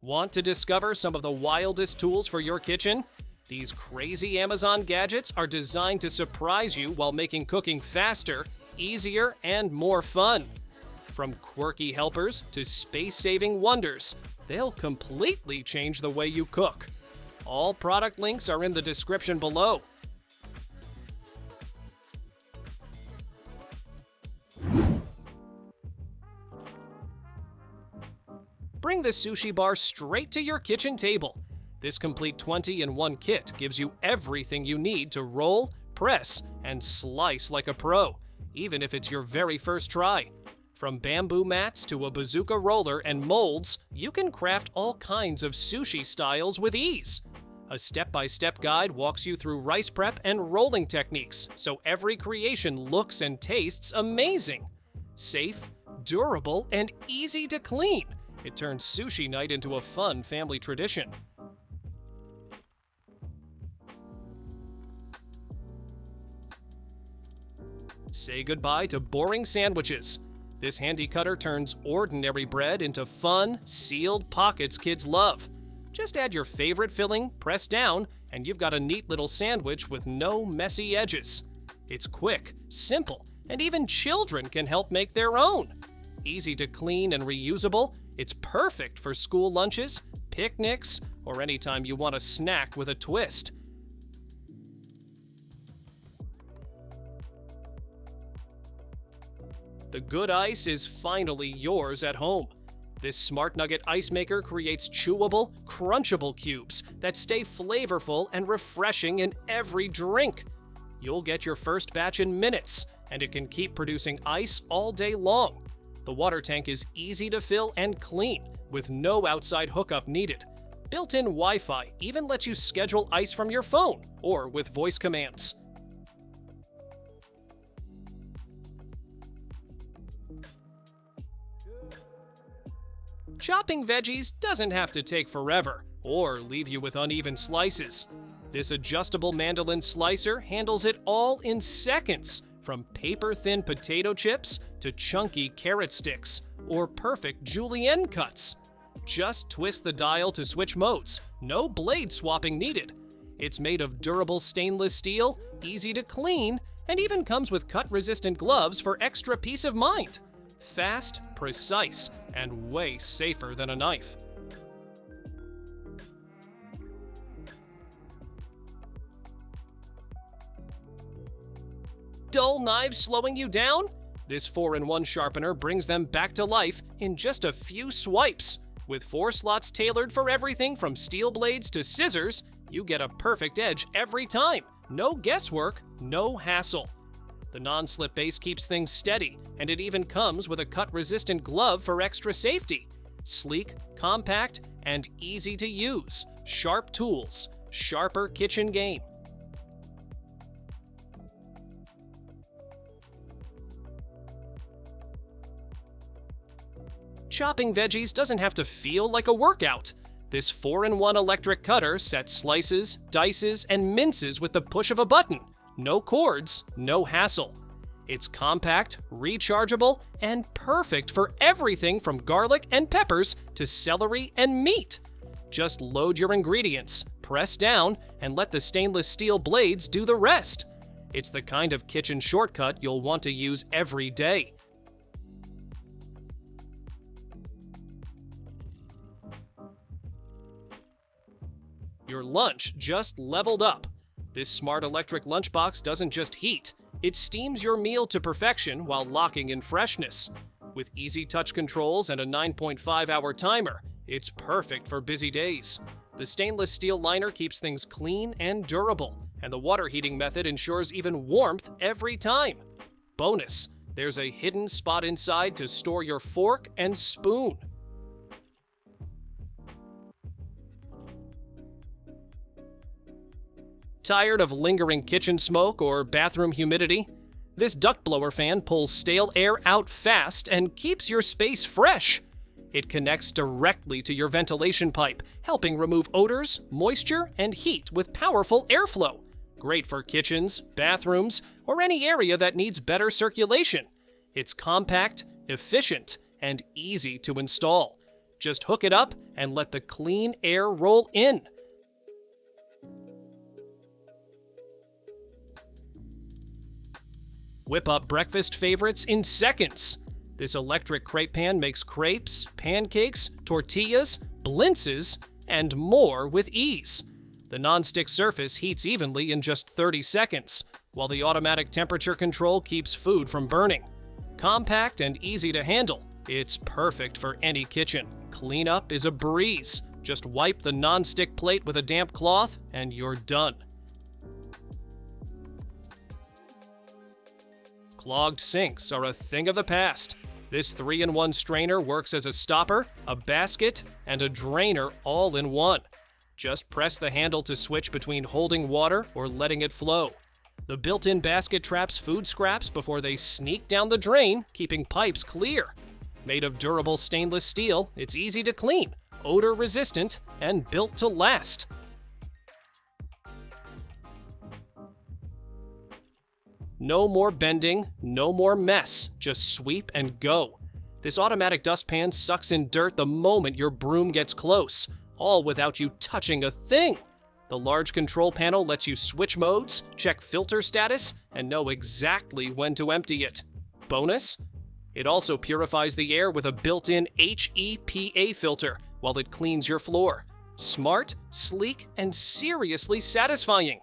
Want to discover some of the wildest tools for your kitchen? These crazy Amazon gadgets are designed to surprise you while making cooking faster, easier, and more fun. From quirky helpers to space-saving wonders, they'll completely change the way you cook. All product links are in the description below. Bring the sushi bar straight to your kitchen table. This complete 20-in-1 kit gives you everything you need to roll, press, and slice like a pro, even if it's your very first try. From bamboo mats to a bazooka roller and molds, you can craft all kinds of sushi styles with ease. A step-by-step guide walks you through rice prep and rolling techniques, so every creation looks and tastes amazing. Safe, durable, and easy to clean. It turns sushi night into a fun family tradition. Say goodbye to boring sandwiches. This handy cutter turns ordinary bread into fun, sealed pockets kids love. Just add your favorite filling, press down, and you've got a neat little sandwich with no messy edges. It's quick, simple, and even children can help make their own. Easy to clean and reusable, it's perfect for school lunches, picnics, or anytime you want a snack with a twist. The good ice is finally yours at home. This Smart Nugget ice maker creates chewable, crunchable cubes that stay flavorful and refreshing in every drink. You'll get your first batch in minutes, and it can keep producing ice all day long. The water tank is easy to fill and clean, with no outside hookup needed. Built-in Wi-Fi even lets you schedule ice from your phone or with voice commands. Chopping veggies doesn't have to take forever or leave you with uneven slices. This adjustable Mandoline Slicer handles it all in seconds, from paper-thin potato chips to chunky carrot sticks or perfect julienne cuts. Just twist the dial to switch modes, no blade swapping needed. It's made of durable stainless steel, easy to clean, and even comes with cut-resistant gloves for extra peace of mind. Fast, precise, and way safer than a knife. Dull knives slowing you down? This 4-in-1 sharpener brings them back to life in just a few swipes. With 4 slots tailored for everything from steel blades to scissors, you get a perfect edge every time. No guesswork, no hassle. The non-slip base keeps things steady, and it even comes with a cut-resistant glove for extra safety. Sleek, compact, and easy to use. Sharp tools. Sharper kitchen game. Chopping veggies doesn't have to feel like a workout. This 4-in-1 electric cutter sets slices, dices, and minces with the push of a button. No cords, no hassle. It's compact, rechargeable, and perfect for everything from garlic and peppers to celery and meat. Just load your ingredients, press down, and let the stainless steel blades do the rest. It's the kind of kitchen shortcut you'll want to use every day. Your lunch just leveled up. This smart electric lunchbox doesn't just heat, it steams your meal to perfection while locking in freshness. With easy touch controls and a 9.5-hour timer, it's perfect for busy days. The stainless steel liner keeps things clean and durable, and the water heating method ensures even warmth every time. Bonus, there's a hidden spot inside to store your fork and spoon. Tired of lingering kitchen smoke or bathroom humidity? This Duct Blower fan pulls stale air out fast and keeps your space fresh. It connects directly to your ventilation pipe, helping remove odors, moisture, and heat with powerful airflow. Great for kitchens, bathrooms, or any area that needs better circulation. It's compact, efficient, and easy to install. Just hook it up and let the clean air roll in. Whip up breakfast favorites in seconds. This electric crepe pan makes crepes, pancakes, tortillas, blintzes, and more with ease. The non-stick surface heats evenly in just 30 seconds, while the automatic temperature control keeps food from burning. Compact and easy to handle, it's perfect for any kitchen. Cleanup is a breeze. Just wipe the non-stick plate with a damp cloth and you're done. Clogged sinks are a thing of the past. This 3-in-1 strainer works as a stopper, a basket, and a drainer all in one. Just press the handle to switch between holding water or letting it flow. The built-in basket traps food scraps before they sneak down the drain, keeping pipes clear. Made of durable stainless steel, it's easy to clean, odor-resistant, and built to last. No more bending, no more mess, just sweep and go. This automatic dustpan sucks in dirt the moment your broom gets close, all without you touching a thing. The large control panel lets you switch modes, check filter status, and know exactly when to empty it. Bonus? It also purifies the air with a built-in HEPA filter while it cleans your floor. Smart, sleek, and seriously satisfying.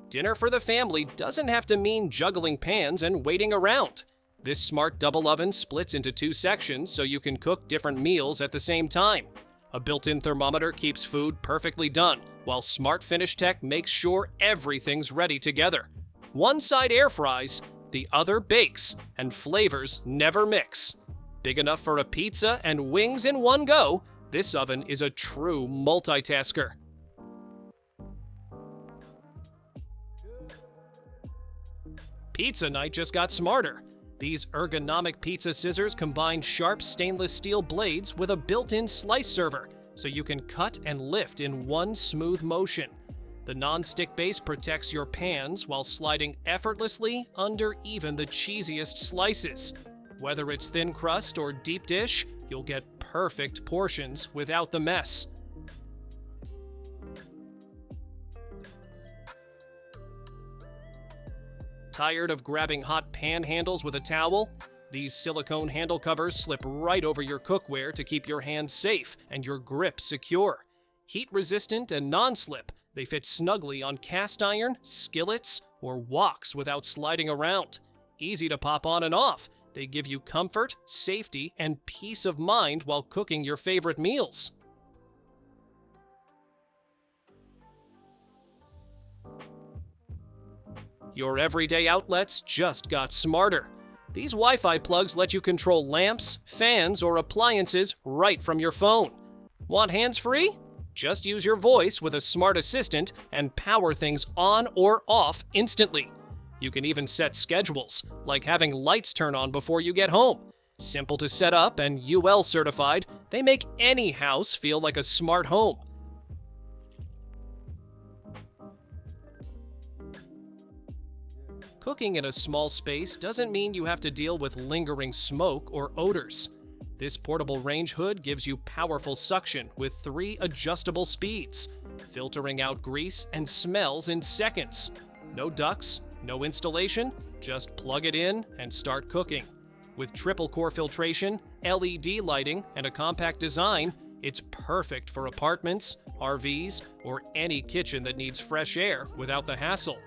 Dinner for the family doesn't have to mean juggling pans and waiting around. This smart double oven splits into 2 sections so you can cook different meals at the same time. A built-in thermometer keeps food perfectly done, while Smart Finish Tech makes sure everything's ready together. One side air fries, the other bakes, and flavors never mix. Big enough for a pizza and wings in one go, this oven is a true multitasker. Pizza night just got smarter. These ergonomic pizza scissors combine sharp stainless steel blades with a built-in slice server, so you can cut and lift in one smooth motion. The non-stick base protects your pans while sliding effortlessly under even the cheesiest slices. Whether it's thin crust or deep dish, you'll get perfect portions without the mess. Tired of grabbing hot pan handles with a towel? These silicone handle covers slip right over your cookware to keep your hands safe and your grip secure. Heat-resistant and non-slip, they fit snugly on cast iron, skillets, or woks without sliding around. Easy to pop on and off, they give you comfort, safety, and peace of mind while cooking your favorite meals. Your everyday outlets just got smarter. These Wi-Fi plugs let you control lamps, fans, or appliances right from your phone. Want hands-free? Just use your voice with a smart assistant and power things on or off instantly. You can even set schedules, like having lights turn on before you get home. Simple to set up and UL certified, they make any house feel like a smart home. Cooking in a small space doesn't mean you have to deal with lingering smoke or odors. This portable range hood gives you powerful suction with 3 adjustable speeds, filtering out grease and smells in seconds. No ducts, no installation, just plug it in and start cooking. With triple core filtration, LED lighting, and a compact design, it's perfect for apartments, RVs, or any kitchen that needs fresh air without the hassle.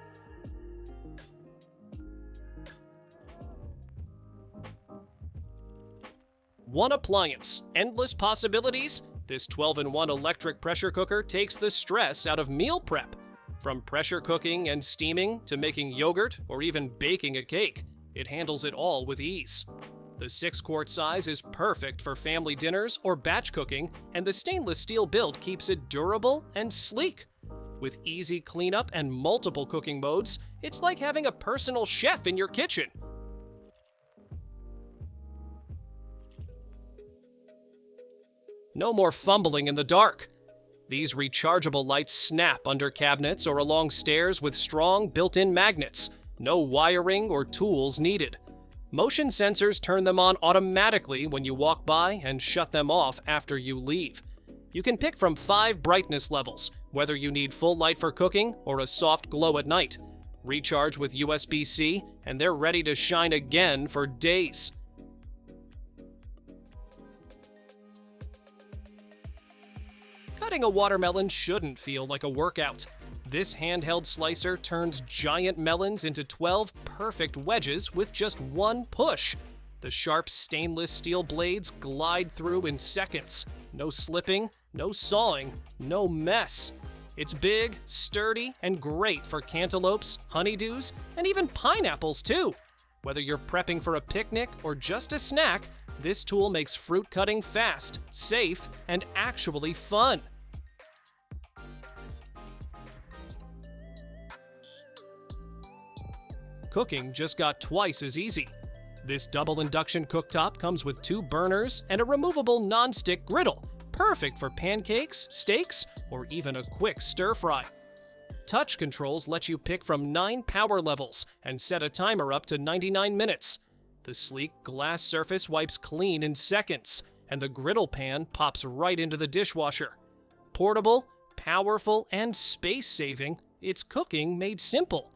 One appliance, endless possibilities? This 12-in-1 electric pressure cooker takes the stress out of meal prep. From pressure cooking and steaming to making yogurt or even baking a cake, it handles it all with ease. The 6-quart size is perfect for family dinners or batch cooking, and the stainless steel build keeps it durable and sleek. With easy cleanup and multiple cooking modes, it's like having a personal chef in your kitchen. No more fumbling in the dark. These rechargeable lights snap under cabinets or along stairs with strong built-in magnets. No wiring or tools needed. Motion sensors turn them on automatically when you walk by and shut them off after you leave. You can pick from 5 brightness levels, whether you need full light for cooking or a soft glow at night. Recharge with USB-C, and they're ready to shine again for days. Cutting a watermelon shouldn't feel like a workout. This handheld slicer turns giant melons into 12 perfect wedges with just one push. The sharp stainless steel blades glide through in seconds. No slipping, no sawing, no mess. It's big, sturdy, and great for cantaloupes, honeydews, and even pineapples too. Whether you're prepping for a picnic or just a snack, this tool makes fruit cutting fast, safe, and actually fun. Cooking just got twice as easy. This double induction cooktop comes with 2 burners and a removable non-stick griddle, perfect for pancakes, steaks, or even a quick stir-fry. Touch controls let you pick from 9 power levels and set a timer up to 99 minutes. The sleek glass surface wipes clean in seconds, and the griddle pan pops right into the dishwasher. Portable, powerful, and space-saving, it's cooking made simple.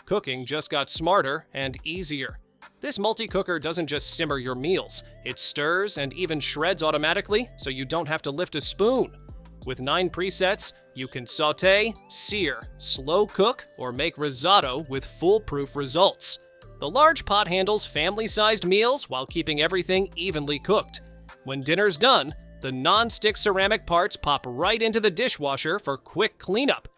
Cooking just got smarter and easier. This multi-cooker doesn't just simmer your meals, it stirs and even shreds automatically so you don't have to lift a spoon. With 9 presets, you can saute, sear, slow cook, or make risotto with foolproof results. The large pot handles family-sized meals while keeping everything evenly cooked. When dinner's done, the non-stick ceramic parts pop right into the dishwasher for quick cleanup.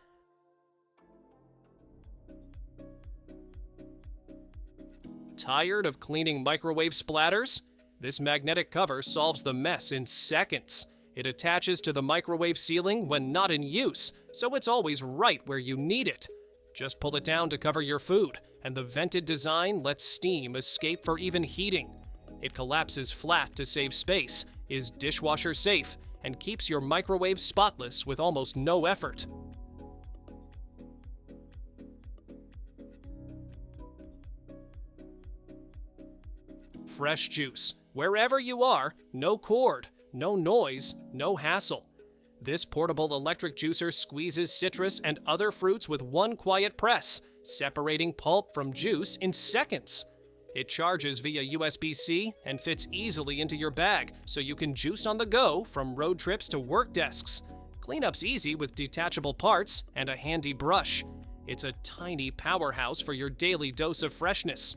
Tired of cleaning microwave splatters? This magnetic cover solves the mess in seconds. It attaches to the microwave ceiling when not in use, so it's always right where you need it. Just pull it down to cover your food, and the vented design lets steam escape for even heating. It collapses flat to save space, is dishwasher safe, and keeps your microwave spotless with almost no effort. Fresh juice. Wherever you are, no cord, no noise, no hassle. This portable electric juicer squeezes citrus and other fruits with one quiet press, separating pulp from juice in seconds. It charges via USB-C and fits easily into your bag, so you can juice on the go from road trips to work desks. Cleanup's easy with detachable parts and a handy brush. It's a tiny powerhouse for your daily dose of freshness.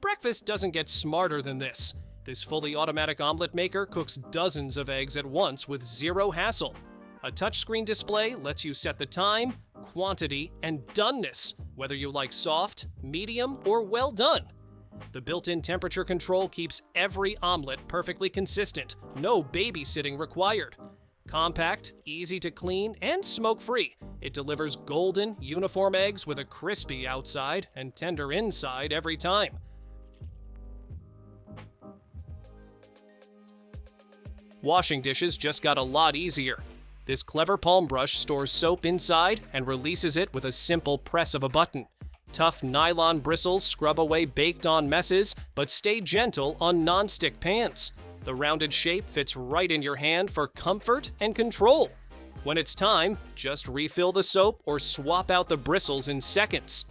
Breakfast doesn't get smarter than this. This fully automatic omelette maker cooks dozens of eggs at once with zero hassle. A touchscreen display lets you set the time, quantity, and doneness, whether you like soft, medium, or well done. The built-in temperature control keeps every omelet perfectly consistent, no babysitting required. Compact, easy to clean, and smoke-free, it delivers golden, uniform eggs with a crispy outside and tender inside every time. Washing dishes just got a lot easier. This clever palm brush stores soap inside and releases it with a simple press of a button. Tough nylon bristles scrub away baked-on messes, but stay gentle on non-stick pans. The rounded shape fits right in your hand for comfort and control. When it's time, just refill the soap or swap out the bristles in seconds.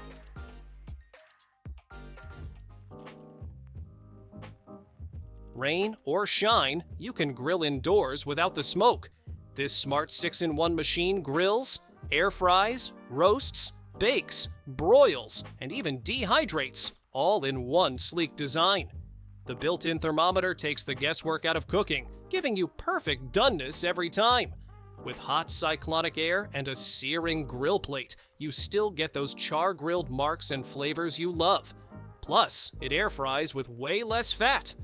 Rain or shine, you can grill indoors without the smoke. This smart 6-in-1 machine grills, air fries, roasts, bakes, broils, and even dehydrates, all in one sleek design. The built-in thermometer takes the guesswork out of cooking, giving you perfect doneness every time. With hot cyclonic air and a searing grill plate, you still get those char-grilled marks and flavors you love. Plus, it air fries with way less fat.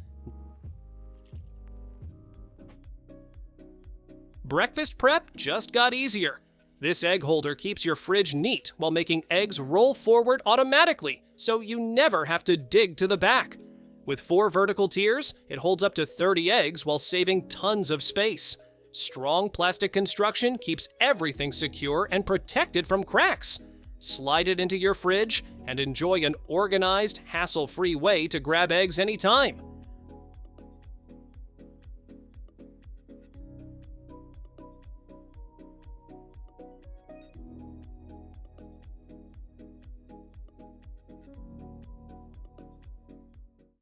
Breakfast prep just got easier. This egg holder keeps your fridge neat while making eggs roll forward automatically, so you never have to dig to the back. With 4 vertical tiers, it holds up to 30 eggs while saving tons of space. Strong plastic construction keeps everything secure and protected from cracks. Slide it into your fridge and enjoy an organized, hassle-free way to grab eggs anytime.